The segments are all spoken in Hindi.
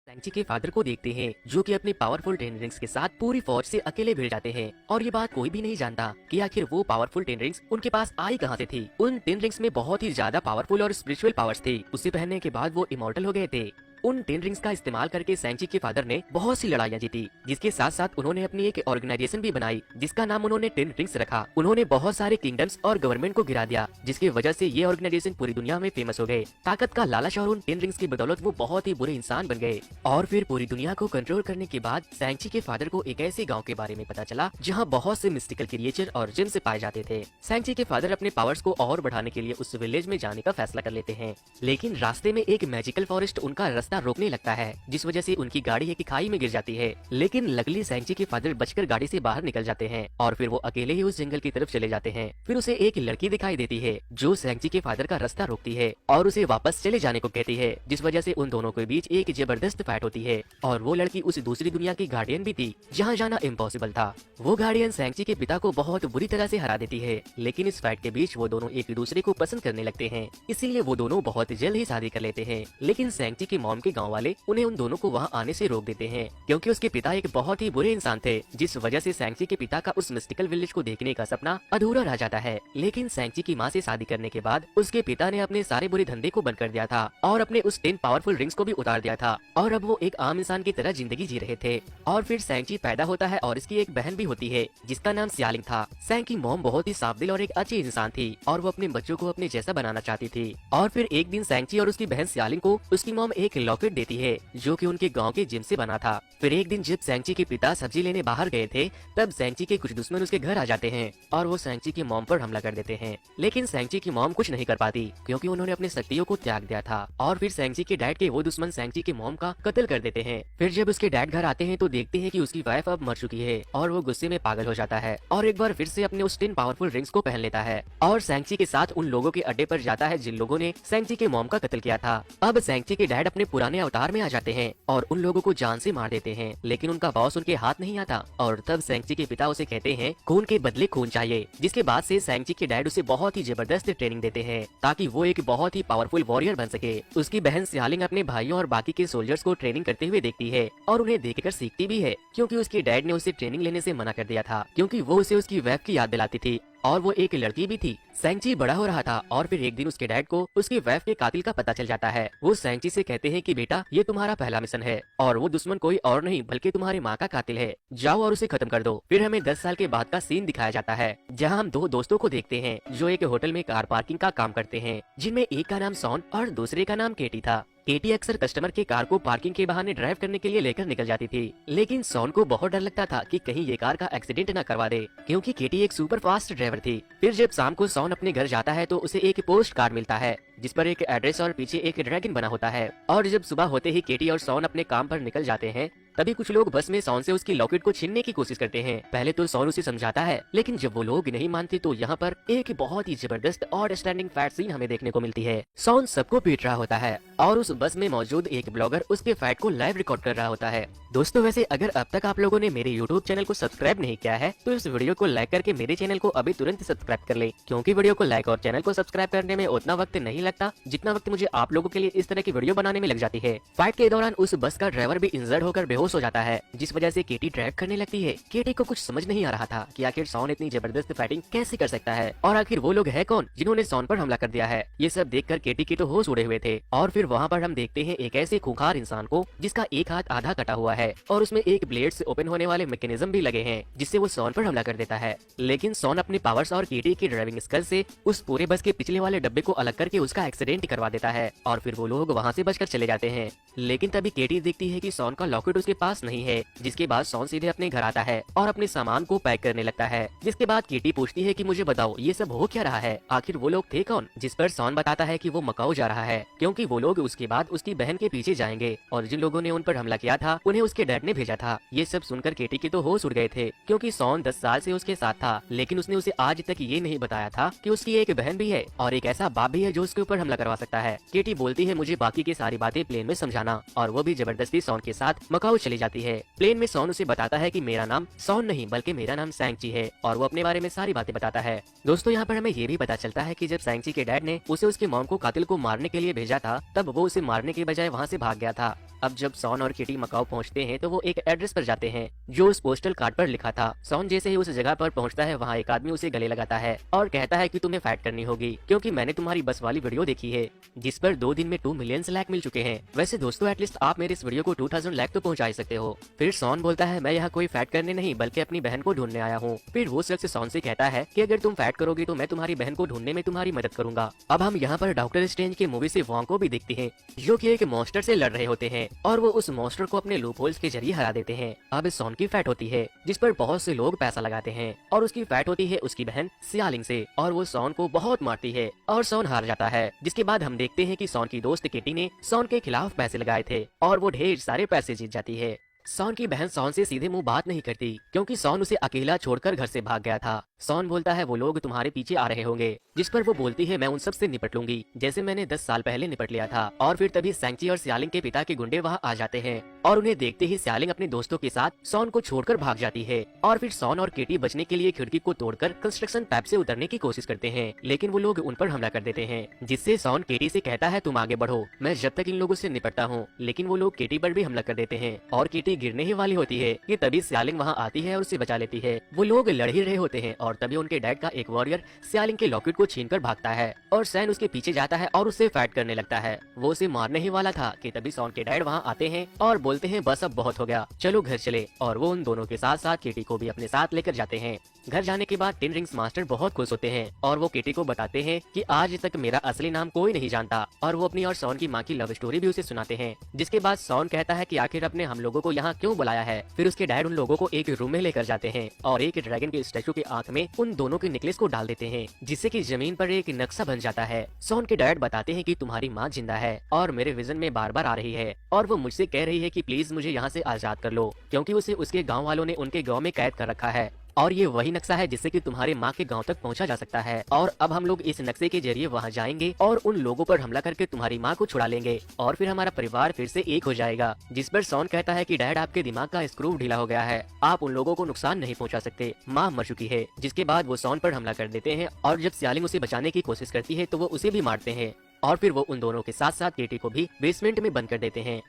सैंची के फादर को देखते हैं जो कि अपने पावरफुल टेन रिंग्स के साथ पूरी फौज से अकेले भिड़ जाते हैं और ये बात कोई भी नहीं जानता कि आखिर वो पावरफुल टेन रिंग्स उनके पास आई कहां से थी। उन टेन रिंग्स में बहुत ही ज्यादा पावरफुल और स्पिरिचुअल पावर्स थे। उसे पहनने के बाद वो इमॉर्टल हो गए थे। उन टेन रिंग्स का इस्तेमाल करके सैंची के फादर ने बहुत सी लड़ाइयाँ जीती, जिसके साथ साथ उन्होंने अपनी एक ऑर्गेनाइजेशन भी बनाई जिसका नाम उन्होंने टेन रिंग्स रखा। उन्होंने बहुत सारे किंगडम्स और गवर्नमेंट को गिरा दिया, जिसकी वजह से ये ऑर्गेनाइजेशन पूरी दुनिया में फेमस हो गए। ताकत का लालच और उन टेन रिंग्स की बदौलत वो बहुत ही बुरे इंसान बन गए और फिर पूरी दुनिया को कंट्रोल करने के बाद सैंची के फादर को एक ऐसे गाँव के बारे में पता चला जहाँ बहुत से मिस्टिकल क्रिएचर और जिन्स पाए जाते थे। सैंची के फादर अपने पावर्स को और बढ़ाने के लिए उस विलेज में जाने का फैसला कर लेते हैं, लेकिन रास्ते में एक मैजिकल फॉरेस्ट उनका रास्ता रोकने लगता है, जिस वजह से उनकी गाड़ी एक खाई में गिर जाती है। लेकिन लकली सैंची के फादर बचकर गाड़ी से बाहर निकल जाते हैं और फिर वो अकेले ही उस जंगल की तरफ चले जाते हैं। फिर उसे एक लड़की दिखाई देती है जो सैंची के फादर का रास्ता रोकती है और उसे वापस चले जाने को कहती है, जिस वजह से उन दोनों के बीच एक जबरदस्त फाइट होती है। और वो लड़की उस दूसरी दुनिया की गार्डियन भी थी जहाँ जाना इम्पॉसिबल था। वो गार्डियन सैंची के पिता को बहुत बुरी तरह से हरा देती है, लेकिन इस फाइट के बीच वो दोनों एक दूसरे को पसंद करने लगते हैं, इसीलिए वो दोनों बहुत जल्द ही शादी कर लेते हैं। लेकिन सैंची के मॉम के गाँव वाले उन्हें उन दोनों को वहाँ आने से रोक देते हैं, क्योंकि उसके पिता एक बहुत ही बुरे इंसान थे, जिस वजह से सैंची के पिता का उस मिस्टिकल विलेज को देखने का सपना अधूरा रह जाता है। लेकिन सैंची की माँ से शादी करने के बाद उसके पिता ने अपने सारे बुरे धंधे को बंद कर दिया था और अपने उस 10 पावरफुल रिंग्स को भी उतार दिया था और अब वो एक आम इंसान की तरह जिंदगी जी रहे थे। और फिर सैंची पैदा होता है और इसकी एक बहन भी होती है जिसका नाम सियालिंग था। सैंग की मॉम बहुत ही साफ दिल और एक अच्छी इंसान थी और वो अपने बच्चों को अपने जैसा बनाना चाहती थी। और फिर एक दिन सैंची और उसकी बहन सियालिंग को उसकी मॉम एक लॉकेट देती है जो कि उनके गांव के जिम से बना था। फिर एक दिन जब सैंची के पिता सब्जी लेने बाहर गए थे तब सैंची के कुछ दुश्मन उसके घर आ जाते हैं और वो सैंची की मॉम पर हमला कर देते हैं। लेकिन सैंची की मॉम कुछ नहीं कर पाती क्योंकि उन्होंने अपनी शक्तियों को त्याग दिया था। और फिर सैंची के डैड के वो दुश्मन सैंची की मॉम का कत्ल कर देते हैं। फिर जब उसके डैड घर आते हैं तो देखते हैं कि उसकी वाइफ अब मर चुकी है और वो गुस्से में पागल हो जाता है और एक बार फिर से अपने उस 10 पावरफुल रिंग्स को पहन लेता है और सैंची के साथ उन लोगों के अड्डे पर जाता है जिन लोगों ने सैंची के मॉम का कत्ल किया था। अब सैंची के डैड अपने पुराने अवतार में आ जाते हैं और उन लोगों को जान से मार देते हैं, लेकिन उनका बॉस उनके हाथ नहीं आता और तब सैंची के पिता उसे कहते हैं खून के बदले खून चाहिए, जिसके बाद से सैंची के डैड उसे बहुत ही जबरदस्त ट्रेनिंग देते हैं ताकि वो एक बहुत ही पावरफुल वॉरियर बन सके। उसकी बहन सियालिंग अपने भाइयों और बाकी के सोल्जर्स को ट्रेनिंग करते हुए देखती है और उन्हें देखकर सीखती भी है, क्योंकि उसके डैड ने उसे ट्रेनिंग लेने से मना कर दिया था क्योंकि वो उसे उसकी वाइफ की याद दिलाती थी और वो एक लड़की भी थी। सैंची बड़ा हो रहा था और फिर एक दिन उसके डैड को उसकी वाइफ के कातिल का पता चल जाता है। वो सैंची से कहते हैं कि बेटा ये तुम्हारा पहला मिशन है और वो दुश्मन कोई और नहीं बल्कि तुम्हारी माँ का कातिल है, जाओ और उसे खत्म कर दो। फिर हमें 10 साल के बाद का सीन दिखाया जाता है जहाँ हम दो दोस्तों को देखते हैं जो एक होटल में कार पार्किंग का काम करते हैं, जिनमें एक का नाम सॉन और दूसरे का नाम केटी था। केटी अक्सर कस्टमर के कार को पार्किंग के बहाने ड्राइव करने के लिए लेकर निकल जाती थी, लेकिन सॉन को बहुत डर लगता था कि कहीं ये कार का एक्सीडेंट न करवा दे, क्योंकि केटी एक सुपर फास्ट ड्राइवर थी। फिर जब शाम को सॉन अपने घर जाता है तो उसे एक पोस्ट कार्ड मिलता है जिस पर एक एड्रेस और पीछे एक ड्रैगन बना होता है। और जब सुबह होते ही केटी और सॉन अपने काम पर निकल जाते हैं तभी कुछ लोग बस में सॉन से उसकी लॉकेट को छीनने की कोशिश करते हैं। पहले तो सॉन उसे समझाता है, लेकिन जब वो लोग नहीं मानते तो यहाँ पर एक बहुत ही जबरदस्त और स्टैंडिंग फाइट सीन हमें देखने को मिलती है। सॉन सबको पीट रहा होता है और उस बस में मौजूद एक ब्लॉगर उसके फाइट को लाइव रिकॉर्ड कर रहा होता है। दोस्तों वैसे अगर अब तक आप लोगों ने मेरे यूट्यूब चैनल को सब्सक्राइब नहीं किया है तो इस वीडियो को लाइक करके मेरे चैनल को अभी तुरंत सब्सक्राइब कर ले, क्योंकि वीडियो को लाइक और चैनल को सब्सक्राइब करने में उतना वक्त नहीं लगता जितना वक्त मुझे आप लोगों के लिए इस तरह की वीडियो बनाने में लग जाती है। फाइट के दौरान उस बस का ड्राइवर भी इंजर्ड होकर बेहोश हो जाता है, जिस वजह से केटी ड्राइव करने लगती है। केटी को कुछ समझ नहीं आ रहा था कि आखिर सॉन इतनी जबरदस्त फाइटिंग कैसे कर सकता है और आखिर वो लोग है कौन जिन्होंने सॉन पर हमला कर दिया है। ये सब देखकर केटी के तो होश उड़े हुए थे। और फिर वहाँ पर हम देखते हैं एक ऐसे खूंखार इंसान को जिसका एक हाथ आधा कटा हुआ है और उसमें एक ब्लेड से ओपन होने वाले मैकेनिज्म भी लगे हैं जिससे वो सॉन पर हमला कर देता है। लेकिन सॉन अपने पावर्स और केटी की ड्राइविंग स्किल से उस पूरे बस के पिछले वाले डब्बे को अलग करके उसका एक्सीडेंट करवा देता है और फिर वो लोग वहाँ से बचकर चले जाते हैं। लेकिन तभी केटी देखती है कि सॉन का लॉकेट उसके पास नहीं है, जिसके बाद सॉन सीधे अपने घर आता है और अपने सामान को पैक करने लगता है। जिसके बाद केटी पूछती है कि मुझे बताओ ये सब हो क्या रहा है, आखिर वो लोग थे कौन। जिस पर सॉन बताता है कि वो मकाऊ जा रहा है क्योंकि वो लोग उसके बाद उसकी बहन के पीछे जाएंगे और जिन लोगों ने उन पर हमला किया था उन्हें उसके डैड ने भेजा था। ये सब सुनकर केटी के तो होश उड़ गए थे, क्योंकि सॉन 10 साल से उसके साथ था, लेकिन उसने उसे आज तक ये नहीं बताया था कि उसकी एक बहन भी है और एक ऐसा बाप भी है जो उसके ऊपर हमला करवा सकता है। केटी बोलती है मुझे बाकी की सारी बातें प्लेन में समझाना और वो भी जबरदस्ती सॉन के साथ मकाऊ चली जाती है। प्लेन में सॉन उसे बताता है कि मेरा नाम सॉन नहीं बल्कि मेरा नाम सैंची है और वो अपने बारे में सारी बातें बताता है। दोस्तों यहाँ पर हमें ये भी पता चलता है कि जब सैंची के डैड ने उसे उसके मॉम को कातिल को मारने के लिए भेजा था तब तब वो उसे मारने के बजाय वहाँ से भाग गया था। अब जब सॉन और किटी मकाओ पहुंचते हैं तो वो एक एड्रेस पर जाते हैं जो उस पोस्टल कार्ड पर लिखा था। सॉन जैसे ही उस जगह पर पहुंचता है वहाँ एक आदमी उसे गले लगाता है और कहता है कि तुम्हें फाइट करनी होगी क्योंकि मैंने तुम्हारी बस वाली वीडियो देखी है जिस पर 2 दिन में 2 मिलियन लाइक मिल चुके हैं। वैसे दोस्तों एटलीस्ट आप मेरे इस वीडियो को 2000 लाइक तो पहुंचा ही सकते हो। फिर सॉन बोलता है मैं यहाँ कोई फाइट करने नहीं बल्कि अपनी बहन को ढूंढने आया हूँ। फिर वो शख्स सॉन से कहता है कि अगर तुम फाइट करोगे तो मैं तुम्हारी बहन को ढूंढने में तुम्हारी मदद करूंगा। अब हम यहाँ पर डॉक्टर स्ट्रेंज के मूवी से वॉन्ग को भी देखते हैं जो कि एक मॉन्स्टर से लड़ रहे होते हैं और वो उस मॉन्स्टर को अपने लूप होल्स के जरिए हरा देते हैं। अब सॉन की फाइट होती है जिस पर बहुत से लोग पैसा लगाते हैं और उसकी फाइट होती है उसकी बहन सियालिंग से और वो सॉन को बहुत मारती है और सॉन हार जाता है। जिसके बाद हम देखते हैं कि सॉन की दोस्त किटी ने सॉन के खिलाफ पैसे लगाए थे और वो ढेर सारे पैसे जीत जाती है। सॉन की बहन सॉन से सीधे मुंह बात नहीं करती क्योंकि सॉन उसे अकेला छोड़कर घर से भाग गया था। सॉन बोलता है वो लोग तुम्हारे पीछे आ रहे होंगे जिस पर वो बोलती है मैं उन सब से निपट लूंगी जैसे मैंने 10 साल पहले निपट लिया था। और फिर तभी सैंची और सियालिंग के पिता के गुंडे वहाँ आ जाते हैं और उन्हें देखते ही सियालिंग अपने दोस्तों के साथ सॉन को छोड़कर भाग जाती है। और फिर सॉन और केटी बचने के लिए खिड़की को तोड़कर कंस्ट्रक्शन पैप से उतरने की कोशिश करते हैं लेकिन वो लोग उन पर हमला कर देते हैं जिससे सॉन केटी से कहता है तुम आगे बढ़ो मैं जब तक इन लोगों से निपटता हूँ। लेकिन वो लोग केटी पर भी हमला कर देते हैं और केटी गिरने ही वाली होती है कि तभी सियालिंग वहाँ आती है और उसे बचा लेती है। वो लोग लड़ ही रहे होते हैं और तभी उनके डैड का एक वॉरियर सियालिंग के लॉकेट को छीनकर भागता है और सैन उसके पीछे जाता है और उससे फाइट करने लगता है। वो उसे मारने ही वाला था कि तभी सॉन के डैड वहाँ आते हैं और बोलते हैं बस अब बहुत हो गया चलो घर चले। और वो उन दोनों के साथ साथ केटी को भी अपने साथ लेकर जाते हैं। घर जाने के बाद 10 रिंग्स मास्टर बहुत खुश होते हैं और वो केटी को बताते हैं कि आज तक मेरा असली नाम कोई नहीं जानता और वो अपनी और सॉन की माँ की लव स्टोरी भी उसे सुनाते हैं। जिसके बाद सॉन कहता है कि आखिर अपने हम लोगों को यहाँ क्यों बुलाया है। फिर उसके डैड उन लोगों को एक रूम में लेकर जाते हैं और एक ड्रैगन के स्टैचू की आंख में उन दोनों के नेकलेस को डाल देते हैं जिससे कि जमीन पर एक नक्शा बन जाता है। सॉन के डैड बताते हैं कि तुम्हारी माँ जिंदा है और मेरे विजन में बार बार आ रही है और वो मुझसे कह रही है कि प्लीज मुझे यहाँ से आजाद कर लो क्योंकि उसे उसके गाँव वालों ने उनके गाँव में कैद कर रखा है और ये वही नक्शा है जिससे कि तुम्हारे माँ के गांव तक पहुंचा जा सकता है। और अब हम लोग इस नक्शे के जरिए वहां जाएंगे और उन लोगों पर हमला करके तुम्हारी माँ को छुड़ा लेंगे और फिर हमारा परिवार फिर से एक हो जाएगा। जिस पर सॉन कहता है कि डैड आपके दिमाग का स्क्रू ढीला हो गया है, आप उन लोगों को नुकसान नहीं पहुंचा सकते, माँ मर चुकी है। जिसके बाद वो सॉन पर हमला कर देते हैं और जब सियालिंग उसे बचाने की कोशिश करती है तो वो उसे भी मारते हैं और फिर वो उन दोनों के साथ साथ केटी को भी बेसमेंट में बंद कर देते हैं।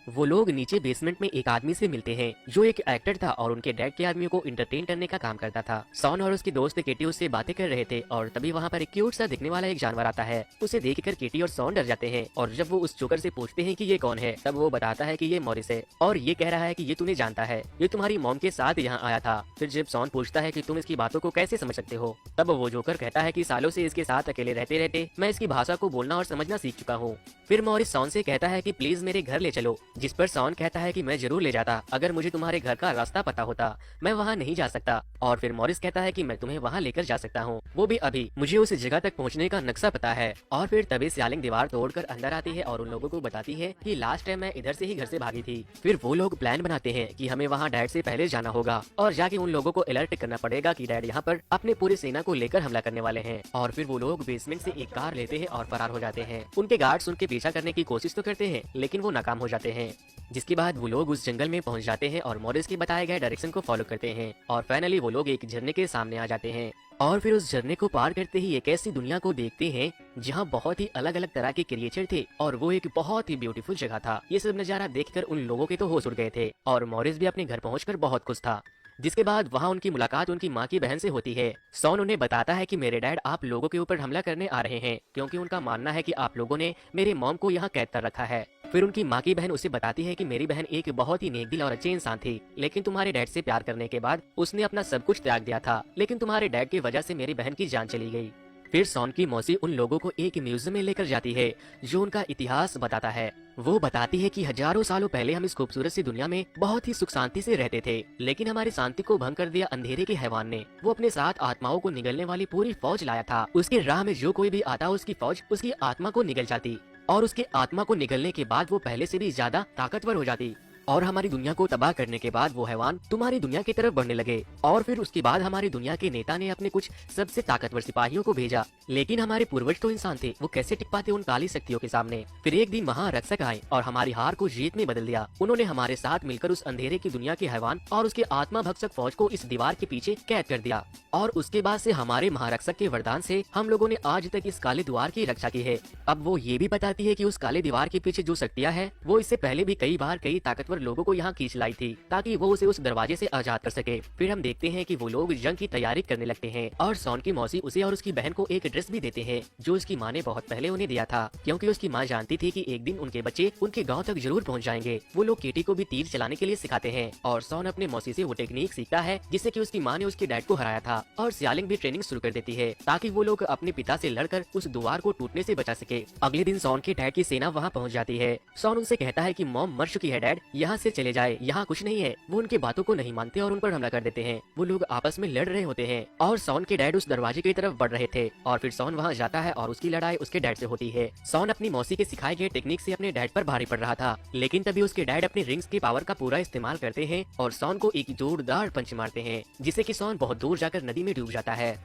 वो लोग नीचे बेसमेंट में एक आदमी से मिलते हैं जो एक एक्टर था और उनके डैड के आदमियों को इंटरटेन करने का काम करता था। सॉन और उसकी दोस्त केटी उससे बातें कर रहे थे और तभी वहाँ पर एक क्यूट सा दिखने वाला एक जानवर आता है। उसे देखकर केटी और सॉन डर जाते हैं और जब वो उस जोकर से पूछते हैं कि ये कौन है तब वो बताता है कि ये मॉरिस है और ये कह रहा है कि ये तुम्हें जानता है, ये तुम्हारी मॉम के साथ यहाँ आया था। फिर जब सॉन पूछता है कि तुम इसकी बातों को कैसे समझ सकते हो तब वो जोकर कहता है कि सालों से इसके साथ अकेले रहते रहते मैं इसकी भाषा को बोलना और समझना सीख चुका हूँ। फिर मॉरिस सॉन से कहता है कि प्लीज मेरे घर ले चलो। जिस पर सॉन कहता है कि मैं जरूर ले जाता अगर मुझे तुम्हारे घर का रास्ता पता होता, मैं वहाँ नहीं जा सकता। और फिर मॉरिस कहता है कि मैं तुम्हें वहाँ लेकर जा सकता हूँ, वो भी अभी, मुझे उस जगह तक पहुँचने का नक्शा पता है। और फिर तभी सियालिंग दीवार तोड़कर अंदर आती है और उन लोगों को बताती है कि लास्ट टाइम मैं इधर से ही घर से भागी थी। फिर वो लोग प्लान बनाते हैं कि हमें वहाँ डैड से पहले जाना होगा और जाके उन लोगों को अलर्ट करना पड़ेगा कि डैड यहाँ पर अपने पूरी सेना को लेकर हमला करने वाले हैं। और फिर वो लोग बेसमेंट से एक कार लेते हैं और फरार हो जाते हैं। उनके गार्ड्स उनके पीछा करने की कोशिश तो करते हैं लेकिन वो नाकाम हो जाते हैं। जिसके बाद वो लोग उस जंगल में पहुंच जाते हैं और मॉरिस के बताए गए डायरेक्शन को फॉलो करते हैं और फाइनली वो लोग एक झरने के सामने आ जाते हैं। और फिर उस झरने को पार करते ही एक ऐसी दुनिया को देखते हैं जहाँ बहुत ही अलग अलग तरह के क्रिएचर थे और वो एक बहुत ही ब्यूटीफुल जगह था। ये सब नजारा देखकर उन लोगों के तो होश उड़ गए थे और मॉरिस भी अपने घर पहुंचकर बहुत खुश था। जिसके बाद वहाँ उनकी मुलाकात उनकी माँ की बहन से होती है। सॉन उन्हें बताता है कि मेरे डैड आप लोगों के ऊपर हमला करने आ रहे हैं क्योंकि उनका मानना है कि आप लोगों ने मेरे मॉम को यहाँ कैद कर रखा है। फिर उनकी माँ की बहन उसे बताती है कि मेरी बहन एक बहुत ही नेक दिल और अच्छे इंसान थी लेकिन तुम्हारे डैड से प्यार करने के बाद उसने अपना सब कुछ त्याग दिया था, लेकिन तुम्हारे डैड की वजह से मेरी बहन की जान चली गई। फिर सॉन की मौसी उन लोगों को एक म्यूजियम में लेकर जाती है जो उनका इतिहास बताता है। वो बताती है कि हजारों सालों पहले हम इस खूबसूरत सी दुनिया में बहुत ही सुख शांति से रहते थे, लेकिन हमारी शांति को भंग कर दिया अंधेरे के हैवान ने। वो अपने साथ आत्माओं को निगलने वाली पूरी फौज लाया था। उसके राह में जो कोई भी आता उसकी फौज उसकी आत्मा को निगल जाती और उसके आत्मा को निगलने के बाद वो पहले से भी ज्यादा ताकतवर हो जाती। और हमारी दुनिया को तबाह करने के बाद वो हैवान तुम्हारी दुनिया की तरफ बढ़ने लगे। और फिर उसके बाद हमारी दुनिया के नेता ने अपने कुछ सबसे ताकतवर सिपाहियों को भेजा, लेकिन हमारे पूर्वज तो इंसान थे, वो कैसे टिक पाते उन काली शक्तियों के सामने। फिर एक दिन महारक्षक आए और हमारी हार को जीत में बदल दिया। उन्होंने हमारे साथ मिलकर उस अंधेरे की दुनिया के हैवान और उसके आत्मा भक्षक फौज को इस दीवार के पीछे कैद कर दिया। और उसके बाद से हमारे महारक्षक के वरदान से हम लोगों ने आज तक इस काले द्वार की रक्षा की है। अब वो ये भी बताती है कि उस काले दीवार के पीछे जो शक्तियाँ है वो इससे पहले भी कई बार कई ताकतवर लोगों को यहाँ खींच लाई थी ताकि वो उसे उस दरवाजे से आजाद कर सके। फिर हम देखते हैं कि वो लोग जंग की तैयारी करने लगते हैं और सॉन की मौसी उसे और उसकी बहन को एक ड्रेस भी देते हैं जो उसकी माँ ने बहुत पहले उन्हें दिया था, क्योंकि उसकी माँ जानती थी कि एक दिन उनके बच्चे उनके गाँव तक जरूर पहुँच जाएंगे। वो लोग केटी को भी तीर चलाने के लिए सिखाते हैं और सॉन अपने मौसी से वो टेक्निक सीखता है जिससे कि उसकी माँ ने उसके डैड को हराया था। और सियालिंग भी ट्रेनिंग शुरू कर देती है ताकि वो लोग अपने पिता से लड़कर उस द्वार को टूटने से बचा सके। अगले दिन सॉन के डैड की सेना वहाँ पहुँच जाती है। सॉन उनसे कहता है कि मॉम मर चुकी है डैड, यहाँ से चले जाए, यहाँ कुछ नहीं है। वो उनकी बातों को नहीं मानते और उन पर हमला कर देते हैं। वो लोग आपस में लड़ रहे होते हैं और सॉन के डैड उस दरवाजे की तरफ बढ़ रहे थे और फिर सॉन वहाँ जाता है और उसकी लड़ाई उसके डैड से होती है। सॉन अपनी मौसी के सिखाए गए टेक्निक से अपने डैड पर भारी पड़ रहा था, लेकिन तभी उसके डैड अपने रिंग्स की पावर का पूरा इस्तेमाल करते हैं और सॉन को एक जोरदार पंच मारते हैं जिससे कि सॉन बहुत दूर जाकर नदी में डूब जाता है।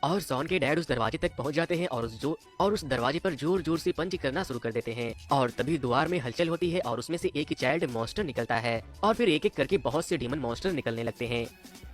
और सॉन के डैड उस दरवाजे तक पहुंच जाते हैं और उस दरवाजे पर जोर जोर से पंच करना शुरू कर देते हैं और तभी द्वार में हलचल होती है और उसमें से एक चाइल्ड मॉन्स्टर निकलता है और फिर एक एक करके बहुत से डीमन मॉन्स्टर निकलने लगते हैं,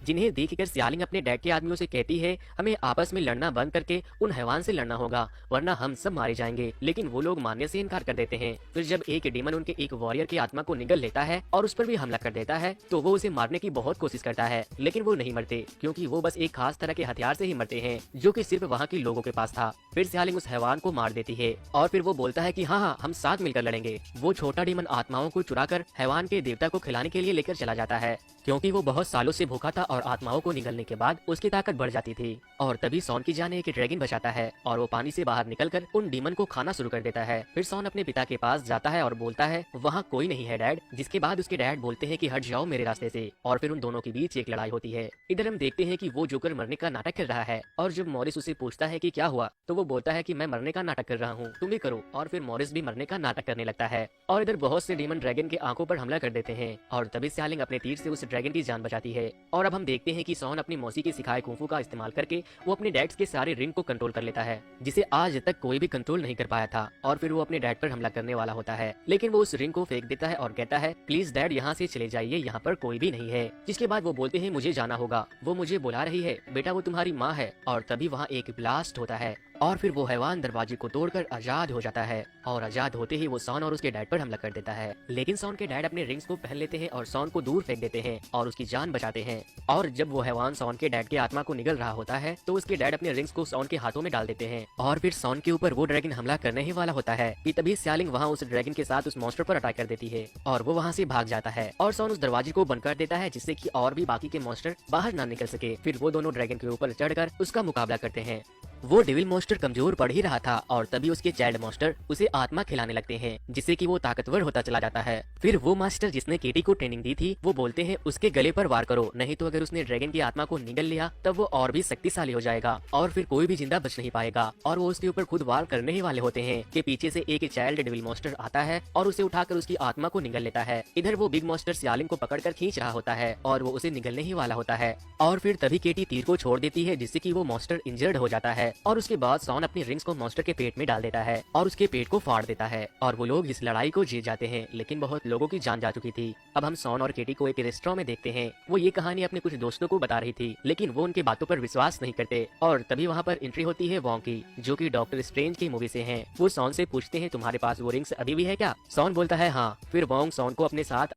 जिन्हें देखकर सियालिंग अपने डैड के आदमियों से कहती है हमें आपस में लड़ना बंद करके उन हैवान से लड़ना होगा वरना हम सब मारे जाएंगे। लेकिन वो लोग मानने से इनकार कर देते हैं। फिर जब एक डीमन उनके एक वॉरियर की आत्मा को निगल लेता है और उस पर भी हमला कर देता है तो वो उसे मारने की बहुत कोशिश करता है, लेकिन वो नहीं मरते क्योंकि वो बस एक खास तरह के हथियार से ही मरते हैं जो कि सिर्फ वहाँ के लोगों के पास था। फिर सियालिंग उस हैवान को मार देती है और फिर वो बोलता है कि हाँ हम साथ मिलकर लड़ेंगे। वो छोटा डीमन आत्माओं को चुराकर हैवान के देवता को खिलाने के लिए लेकर चला जाता है क्योंकि वो बहुत सालों से भूखा था और आत्माओं को निगलने के बाद उसकी ताकत बढ़ जाती थी। और तभी सॉन की जान एक ड्रैगन बचाता है और वो पानी से बाहर निकलकर उन डीमन को खाना शुरू कर देता है। फिर सॉन अपने पिता के पास जाता है और बोलता है वहाँ कोई नहीं है डैड, जिसके बाद उसके डैड बोलते हैं कि हट जाओ मेरे रास्ते से और फिर उन दोनों के बीच एक लड़ाई होती है। इधर हम देखते हैं कि वो जोकर मरने का नाटक कर रहा है और जब मॉरिस उसे पूछता है कि क्या हुआ तो वो बोलता है कि मैं मरने का नाटक कर रहा हूँ, तुम भी करो। और फिर मॉरिस भी मरने का नाटक करने लगता है और इधर बहुत से डीमन ड्रैगन के आंखों पर हमला कर देते हैं और तभी सियालिंग अपने तीर से उस ड्रैगन की जान बचाती है। और अब हम देखते हैं कि सॉन अपनी मौसी के सिखाए कुंफू का इस्तेमाल करके वो अपने डैड्स के सारे रिंग को कंट्रोल कर लेता है जिसे आज तक कोई भी कंट्रोल नहीं कर पाया था। और फिर वो अपने डैड पर हमला करने वाला होता है, लेकिन वो उस रिंग को फेंक देता है और कहता है प्लीज डैड यहाँ से चले जाइए, यहाँ पर कोई भी नहीं है। जिसके बाद वो बोलते हैं मुझे जाना होगा, वो मुझे बुला रही है बेटा, वो तुम्हारी माँ है। और तभी वहाँ एक ब्लास्ट होता है और फिर वो हैवान दरवाजे को तोड़कर आजाद हो जाता है और आजाद होते ही वो सॉन और उसके डैड पर हमला कर देता है। लेकिन सॉन के डैड अपने रिंग्स को पहन लेते हैं और सॉन को दूर फेंक देते हैं और उसकी जान बचाते हैं। और जब वो हैवान सॉन के डैड की आत्मा को निगल रहा होता है तो उसके डैड अपने रिंग्स को सॉन के हाथों में डाल देते हैं और फिर सॉन के ऊपर वो ड्रैगन हमला करने ही वाला होता है कि तभी सियालिंग वहाँ उस ड्रैगन के साथ उस मॉन्स्टर पर अटैक कर देती है और वो वहाँ से भाग जाता है और सॉन उस दरवाजे को बंद कर देता है जिससे कि और भी बाकी के मॉन्स्टर बाहर ना निकल सके। फिर वो दोनों ड्रैगन के ऊपर चढ़कर उसका मुकाबला करते हैं। वो डेविल मॉन्स्टर कमजोर पड़ ही रहा था और तभी उसके चाइल्ड मॉन्स्टर उसे आत्मा खिलाने लगते हैं जिससे कि वो ताकतवर होता चला जाता है। फिर वो मास्टर जिसने केटी को ट्रेनिंग दी थी वो बोलते हैं उसके गले पर वार करो, नहीं तो अगर उसने ड्रैगन की आत्मा को निगल लिया तब वो और भी शक्तिशाली हो जाएगा और फिर कोई भी जिंदा बच नहीं पाएगा। और वो उसके ऊपर खुद वार करने ही वाले होते हैं कि पीछे से एक चाइल्ड डेविल मॉन्स्टर आता है और उसे उठाकर उसकी आत्मा को निगल लेता है। इधर वो बिग मॉन्स्टर सियालिंग को पकड़कर खींच रहा होता है और वो उसे निगलने ही वाला होता है और फिर तभी केटी तीर को छोड़ देती है जिससे कि वो मॉन्स्टर इंजर्ड हो जाता है और उसके बाद सॉन अपनी रिंग्स को मॉन्स्टर के पेट में डाल देता है और उसके पेट को फाड़ देता है और वो लोग इस लड़ाई को जीत जाते हैं, लेकिन बहुत लोगों की जान जा चुकी थी। अब हम सॉन और केटी को एक रेस्टोरेंट में देखते हैं। वो ये कहानी अपने कुछ दोस्तों को बता रही थी, लेकिन वो उनके बातों पर विश्वास नहीं करते। और तभी वहाँ पर एंट्री होती है वोंग की, जो कि डॉक्टर स्ट्रेंज की मूवी से हैं। वो सॉन से पूछते हैं तुम्हारे पास वो रिंग्स अभी भी है क्या? सॉन बोलता है हाँ। फिर वोंग सॉन को अपने साथ